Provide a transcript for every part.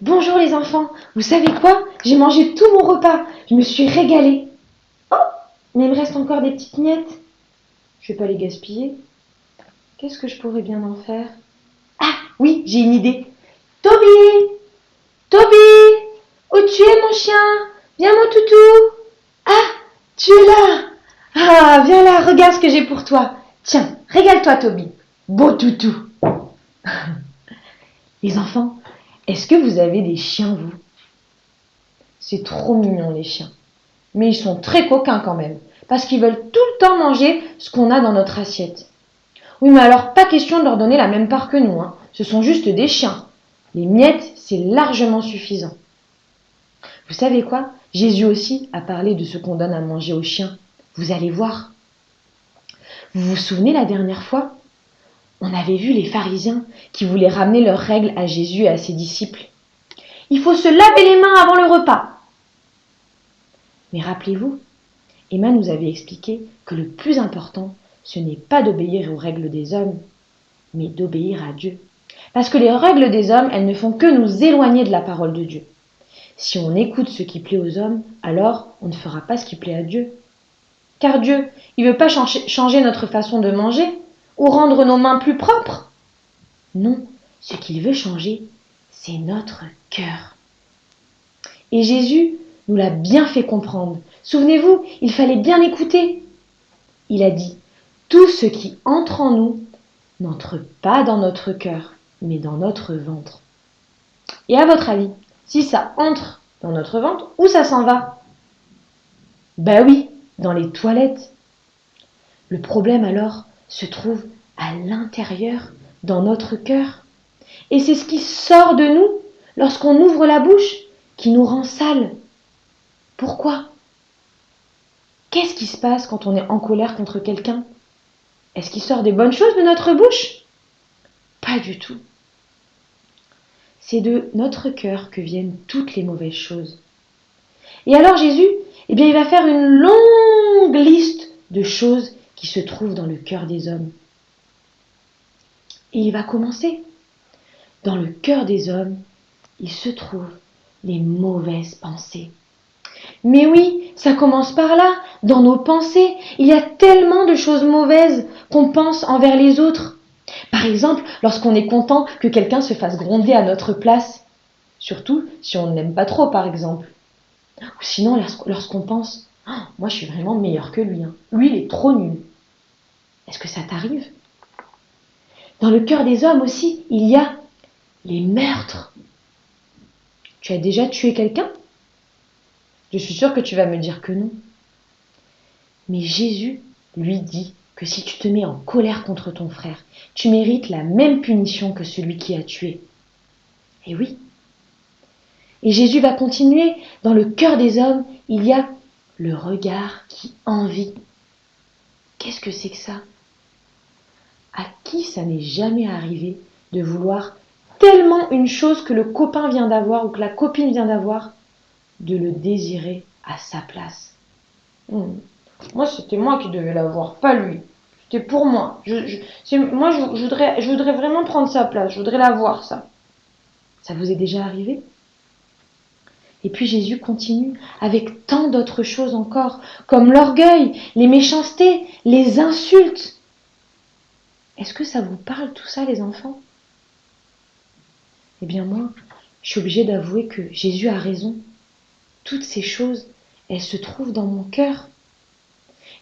Bonjour les enfants, vous savez quoi? J'ai mangé tout mon repas, je me suis régalée. Oh, mais il me reste encore des petites miettes. Je vais pas les gaspiller. Qu'est-ce que je pourrais bien en faire? Ah, oui, j'ai une idée. Toby! Toby! Où tu es mon chien? Viens mon toutou! Ah, tu es là! Ah, viens là, regarde ce que j'ai pour toi. Tiens, régale-toi Toby. Beau toutou. Les enfants, est-ce que vous avez des chiens vous? C'est trop mignon les chiens. Mais ils sont très coquins quand même, parce qu'ils veulent tout le temps manger ce qu'on a dans notre assiette. Oui, mais alors pas question de leur donner la même part que nous, hein. Ce sont juste des chiens. Les miettes, c'est largement suffisant. Vous savez quoi? Jésus aussi a parlé de ce qu'on donne à manger aux chiens. Vous allez voir. Vous vous souvenez la dernière fois? On avait vu les pharisiens qui voulaient ramener leurs règles à Jésus et à ses disciples. Il faut se laver les mains avant le repas. Mais rappelez-vous, Emma nous avait expliqué que le plus important, ce n'est pas d'obéir aux règles des hommes, mais d'obéir à Dieu. Parce que les règles des hommes, elles ne font que nous éloigner de la parole de Dieu. Si on écoute ce qui plaît aux hommes, alors on ne fera pas ce qui plaît à Dieu. Car Dieu, il ne veut pas changer notre façon de manger ou rendre nos mains plus propres. Non, ce qu'il veut changer, c'est notre cœur. Et Jésus nous l'a bien fait comprendre. Souvenez-vous, il fallait bien écouter. Il a dit, tout ce qui entre en nous n'entre pas dans notre cœur, mais dans notre ventre. Et à votre avis, si ça entre dans notre ventre, où ça s'en va? Ben oui, dans les toilettes. Le problème alors se trouve à l'intérieur, dans notre cœur. Et c'est ce qui sort de nous lorsqu'on ouvre la bouche qui nous rend sales. Pourquoi? Qu'est-ce qui se passe quand on est en colère contre quelqu'un? Est-ce qu'il sort des bonnes choses de notre bouche? Pas du tout. C'est de notre cœur que viennent toutes les mauvaises choses. Et alors Jésus, il va faire une longue liste de choses qui se trouvent dans le cœur des hommes. Et il va commencer. Dans le cœur des hommes, il se trouve les mauvaises pensées. Mais oui, ça commence par là, dans nos pensées. Il y a tellement de choses mauvaises qu'on pense envers les autres. Par exemple, lorsqu'on est content que quelqu'un se fasse gronder à notre place. Surtout si on ne l'aime pas trop, par exemple. Ou sinon, lorsqu'on pense oh, moi je suis vraiment meilleur que lui. Hein. Lui, il est trop nul. Est-ce que ça t'arrive? Dans le cœur des hommes aussi, il y a les meurtres. Tu as déjà tué quelqu'un? Je suis sûre que tu vas me dire que non. Mais Jésus lui dit que si tu te mets en colère contre ton frère, tu mérites la même punition que celui qui a tué. Et oui. Et Jésus va continuer. Dans le cœur des hommes, il y a le regard qui envie. Qu'est-ce que c'est que ça? À qui ça n'est jamais arrivé de vouloir tellement une chose que le copain vient d'avoir ou que la copine vient d'avoir, de le désirer à sa place? Moi, c'était moi qui devais l'avoir, pas lui. C'était pour moi. Je voudrais vraiment prendre sa place. Je voudrais l'avoir, ça. Ça vous est déjà arrivé? Et puis Jésus continue avec tant d'autres choses encore, comme l'orgueil, les méchancetés, les insultes. Est-ce que ça vous parle tout ça, les enfants? Eh bien moi, je suis obligée d'avouer que Jésus a raison. Toutes ces choses, elles se trouvent dans mon cœur.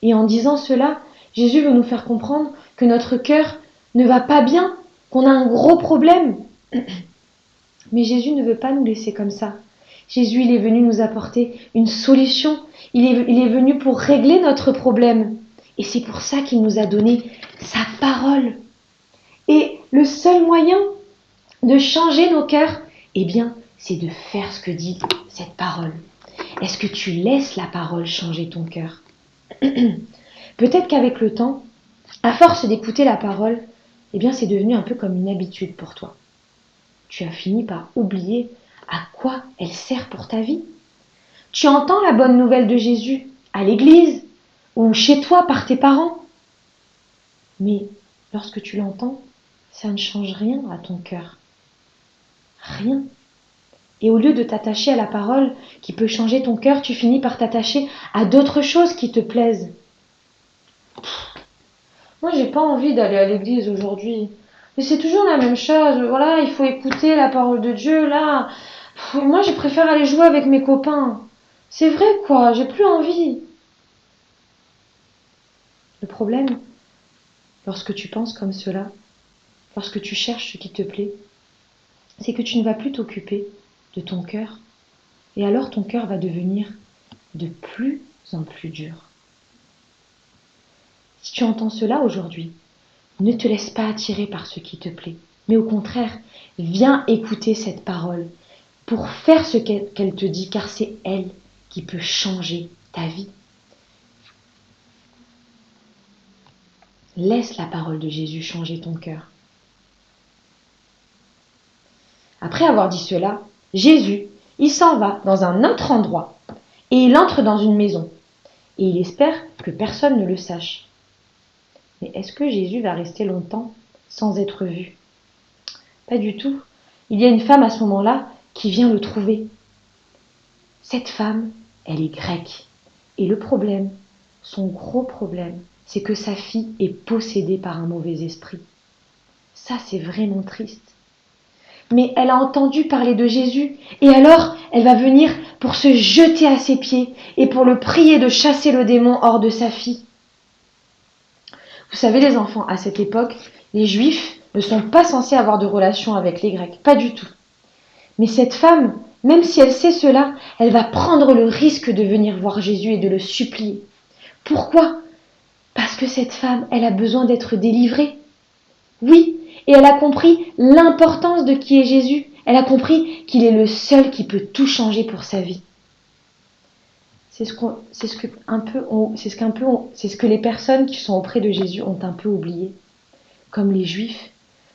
Et en disant cela, Jésus veut nous faire comprendre que notre cœur ne va pas bien, qu'on a un gros problème. Mais Jésus ne veut pas nous laisser comme ça. Jésus, il est venu nous apporter une solution. Il est venu pour régler notre problème. Et c'est pour ça qu'il nous a donné sa parole. Et le seul moyen de changer nos cœurs, eh bien, c'est de faire ce que dit cette parole. Est-ce que tu laisses la parole changer ton cœur? Peut-être qu'avec le temps, à force d'écouter la parole, eh bien, c'est devenu un peu comme une habitude pour toi. Tu as fini par oublier à quoi elle sert pour ta vie. Tu entends la bonne nouvelle de Jésus à l'église ou chez toi par tes parents. Mais lorsque tu l'entends, ça ne change rien à ton cœur. Rien. Et au lieu de t'attacher à la parole qui peut changer ton cœur, tu finis par t'attacher à d'autres choses qui te plaisent. Moi, j'ai pas envie d'aller à l'église aujourd'hui. Mais c'est toujours la même chose. Voilà, il faut écouter la parole de Dieu, là. Moi, je préfère aller jouer avec mes copains. C'est vrai, quoi. J'ai plus envie. Le problème, lorsque tu penses comme cela, lorsque tu cherches ce qui te plaît, c'est que tu ne vas plus t'occuper de ton cœur. Et alors, ton cœur va devenir de plus en plus dur. Si tu entends cela aujourd'hui, ne te laisse pas attirer par ce qui te plaît, mais au contraire, viens écouter cette parole pour faire ce qu'elle te dit, car c'est elle qui peut changer ta vie. Laisse la parole de Jésus changer ton cœur. Après avoir dit cela, Jésus, il s'en va dans un autre endroit et il entre dans une maison et il espère que personne ne le sache. Mais est-ce que Jésus va rester longtemps sans être vu? Pas du tout. Il y a une femme à ce moment-là qui vient le trouver. Cette femme, elle est grecque. Et le problème, son gros problème, c'est que sa fille est possédée par un mauvais esprit. Ça, c'est vraiment triste. Mais elle a entendu parler de Jésus et alors elle va venir pour se jeter à ses pieds et pour le prier de chasser le démon hors de sa fille. Vous savez les enfants, à cette époque, les Juifs ne sont pas censés avoir de relation avec les Grecs, pas du tout. Mais cette femme, même si elle sait cela, elle va prendre le risque de venir voir Jésus et de le supplier. Pourquoi? Parce que cette femme, elle a besoin d'être délivrée. Oui, et elle a compris l'importance de qui est Jésus. Elle a compris qu'il est le seul qui peut tout changer pour sa vie. C'est ce que les personnes qui sont auprès de Jésus ont un peu oublié, comme les Juifs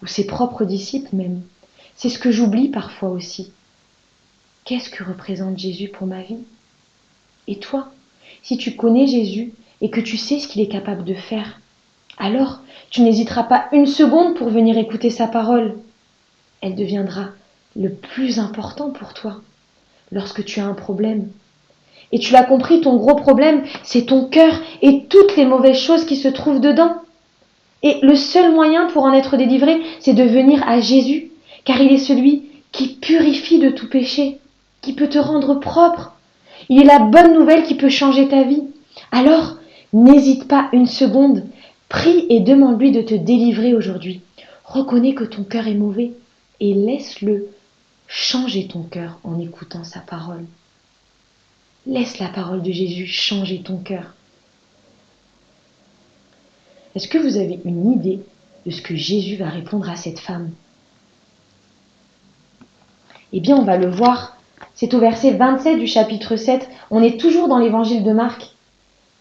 ou ses propres disciples même. C'est ce que j'oublie parfois aussi. Qu'est-ce que représente Jésus pour ma vie? Et toi, si tu connais Jésus et que tu sais ce qu'il est capable de faire, alors tu n'hésiteras pas une seconde pour venir écouter sa parole. Elle deviendra le plus important pour toi lorsque tu as un problème. Et tu l'as compris, ton gros problème, c'est ton cœur et toutes les mauvaises choses qui se trouvent dedans. Et le seul moyen pour en être délivré, c'est de venir à Jésus, car il est celui qui purifie de tout péché, qui peut te rendre propre. Il est la bonne nouvelle qui peut changer ta vie. Alors, n'hésite pas une seconde, prie et demande-lui de te délivrer aujourd'hui. Reconnais que ton cœur est mauvais et laisse-le changer ton cœur en écoutant sa parole. Laisse la parole de Jésus changer ton cœur. Est-ce que vous avez une idée de ce que Jésus va répondre à cette femme? Eh bien, on va le voir. C'est au verset 27 du chapitre 7. On est toujours dans l'évangile de Marc.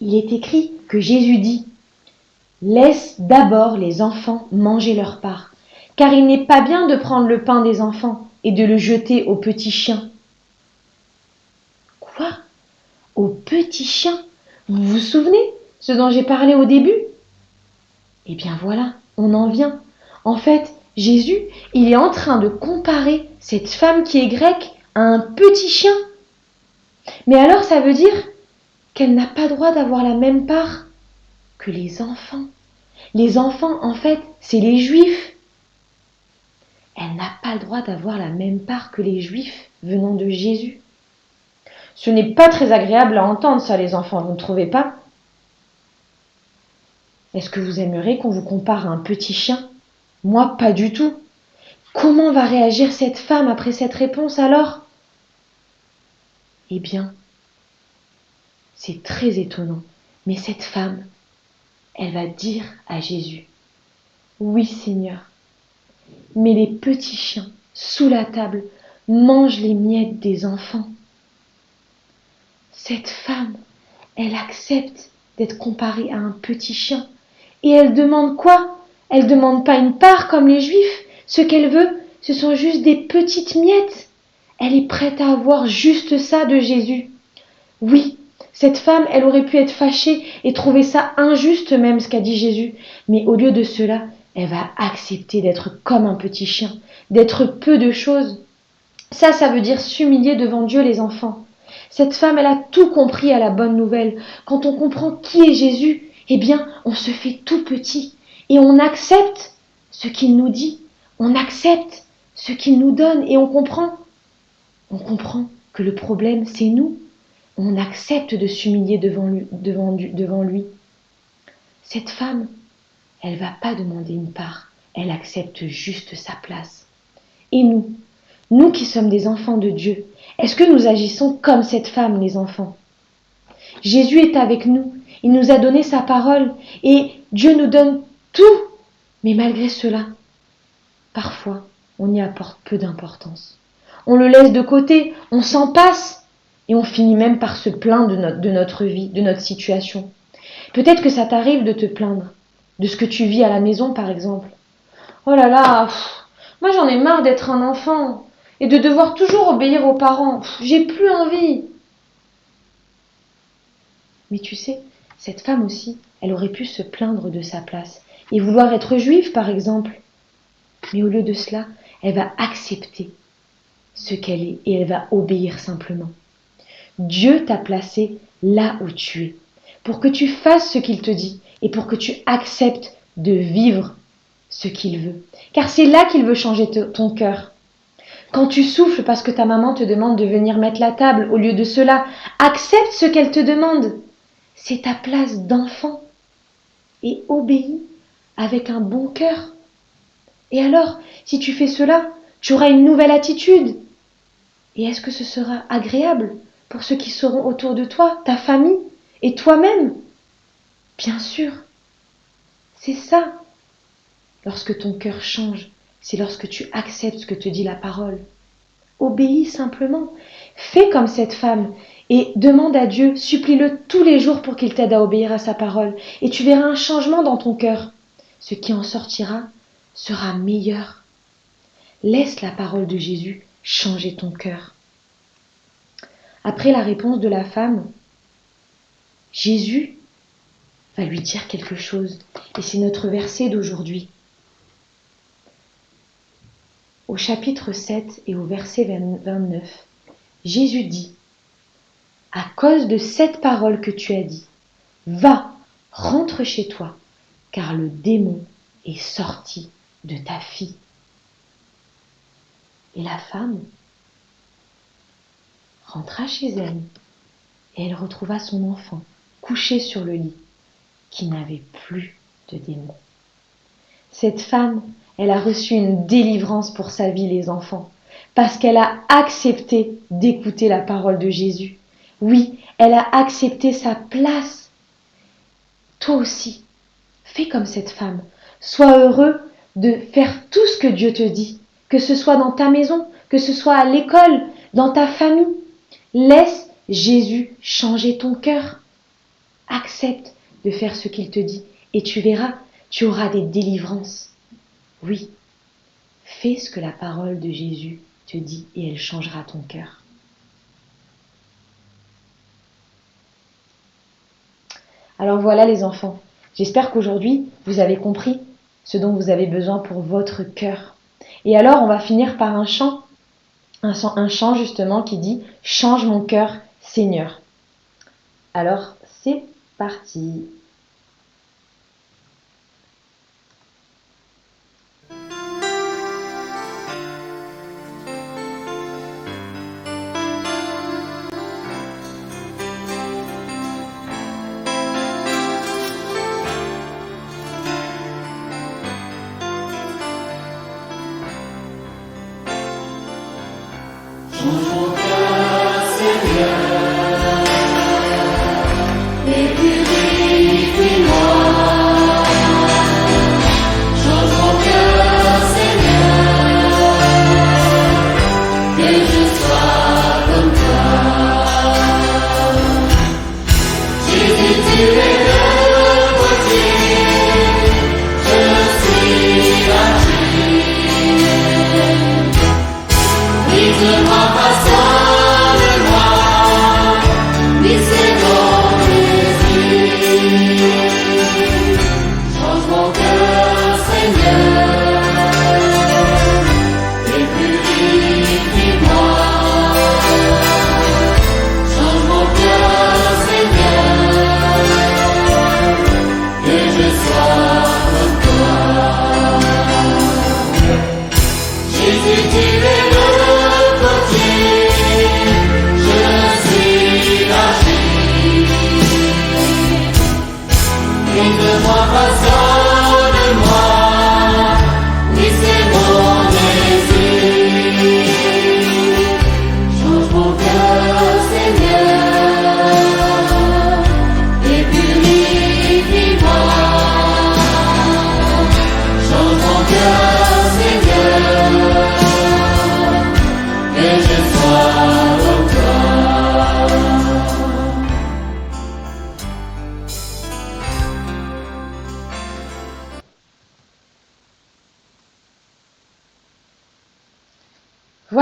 Il est écrit que Jésus dit « Laisse d'abord les enfants manger leur part, car il n'est pas bien de prendre le pain des enfants et de le jeter aux petits chiens. » Quoi? Aux petits chiens? Vous vous souvenez ce dont j'ai parlé au début? Eh bien voilà, on en vient. En fait, Jésus, il est en train de comparer cette femme qui est grecque à un petit chien. Mais alors ça veut dire qu'elle n'a pas droit d'avoir la même part que les enfants. Les enfants, en fait, c'est les Juifs. Elle n'a pas le droit d'avoir la même part que les Juifs venant de Jésus. Ce n'est pas très agréable à entendre ça, les enfants, vous ne trouvez pas? Est-ce que vous aimeriez qu'on vous compare à un petit chien? Moi, pas du tout. Comment va réagir cette femme après cette réponse alors? Eh bien, c'est très étonnant, mais cette femme, elle va dire à Jésus, « Oui Seigneur, mais les petits chiens, sous la table, mangent les miettes des enfants. » Cette femme, elle accepte d'être comparée à un petit chien. Et elle demande quoi? Elle ne demande pas une part comme les Juifs. Ce qu'elle veut, ce sont juste des petites miettes. Elle est prête à avoir juste ça de Jésus. Oui, cette femme, elle aurait pu être fâchée et trouver ça injuste même ce qu'a dit Jésus. Mais au lieu de cela, elle va accepter d'être comme un petit chien, d'être peu de choses. Ça veut dire s'humilier devant Dieu, les enfants. Cette femme, elle a tout compris à la bonne nouvelle. Quand on comprend qui est Jésus, eh bien, on se fait tout petit et on accepte ce qu'il nous dit. On accepte ce qu'il nous donne et on comprend. On comprend que le problème, c'est nous. On accepte de s'humilier devant lui. Cette femme, elle ne va pas demander une part. Elle accepte juste sa place. Et nous qui sommes des enfants de Dieu, est-ce que nous agissons comme cette femme, les enfants? Jésus est avec nous. Il nous a donné sa parole et Dieu nous donne tout. Mais malgré cela, parfois, on y apporte peu d'importance. On le laisse de côté, on s'en passe et on finit même par se plaindre de notre vie, de notre situation. Peut-être que ça t'arrive de te plaindre de ce que tu vis à la maison, par exemple. Oh là là, moi j'en ai marre d'être un enfant et de devoir toujours obéir aux parents. J'ai plus envie. Mais tu sais, cette femme aussi, elle aurait pu se plaindre de sa place et vouloir être juive, par exemple. Mais au lieu de cela, elle va accepter ce qu'elle est et elle va obéir simplement. Dieu t'a placé là où tu es, pour que tu fasses ce qu'il te dit et pour que tu acceptes de vivre ce qu'il veut. Car c'est là qu'il veut changer ton cœur. Quand tu souffles parce que ta maman te demande de venir mettre la table, au lieu de cela, accepte ce qu'elle te demande. C'est ta place d'enfant. Et obéis avec un bon cœur. Et alors, si tu fais cela, tu auras une nouvelle attitude. Et est-ce que ce sera agréable pour ceux qui seront autour de toi, ta famille et toi-même? Bien sûr. C'est ça. Lorsque ton cœur change, c'est lorsque tu acceptes ce que te dit la parole. Obéis simplement. Fais comme cette femme et demande à Dieu, supplie-le tous les jours pour qu'il t'aide à obéir à sa parole. Et tu verras un changement dans ton cœur. Ce qui en sortira sera meilleur. Laisse la parole de Jésus changer ton cœur. Après la réponse de la femme, Jésus va lui dire quelque chose. Et c'est notre verset d'aujourd'hui. Au chapitre 7 et au verset 29, Jésus dit, « À cause de cette parole que tu as dit, va, rentre chez toi, car le démon est sorti de ta fille. » Et la femme rentra chez elle et elle retrouva son enfant couché sur le lit qui n'avait plus de démon. Cette femme, elle a reçu une délivrance pour sa vie, les enfants, parce qu'elle a accepté d'écouter la parole de Jésus. Oui, elle a accepté sa place. Toi aussi, fais comme cette femme. Sois heureux de faire tout ce que Dieu te dit, que ce soit dans ta maison, que ce soit à l'école, dans ta famille. Laisse Jésus changer ton cœur. Accepte de faire ce qu'il te dit et tu verras, tu auras des délivrances. Oui, fais ce que la parole de Jésus te dit et elle changera ton cœur. Alors voilà les enfants, j'espère qu'aujourd'hui vous avez compris ce dont vous avez besoin pour votre cœur. Et alors on va finir par un chant justement qui dit « Change mon cœur, Seigneur ». Alors c'est parti. Seigneur, et purifie-moi.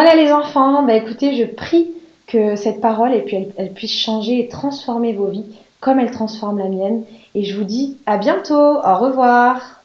Voilà les enfants, bah écoutez, je prie que cette parole et puis elle puisse changer et transformer vos vies comme elle transforme la mienne. Et je vous dis à bientôt, au revoir.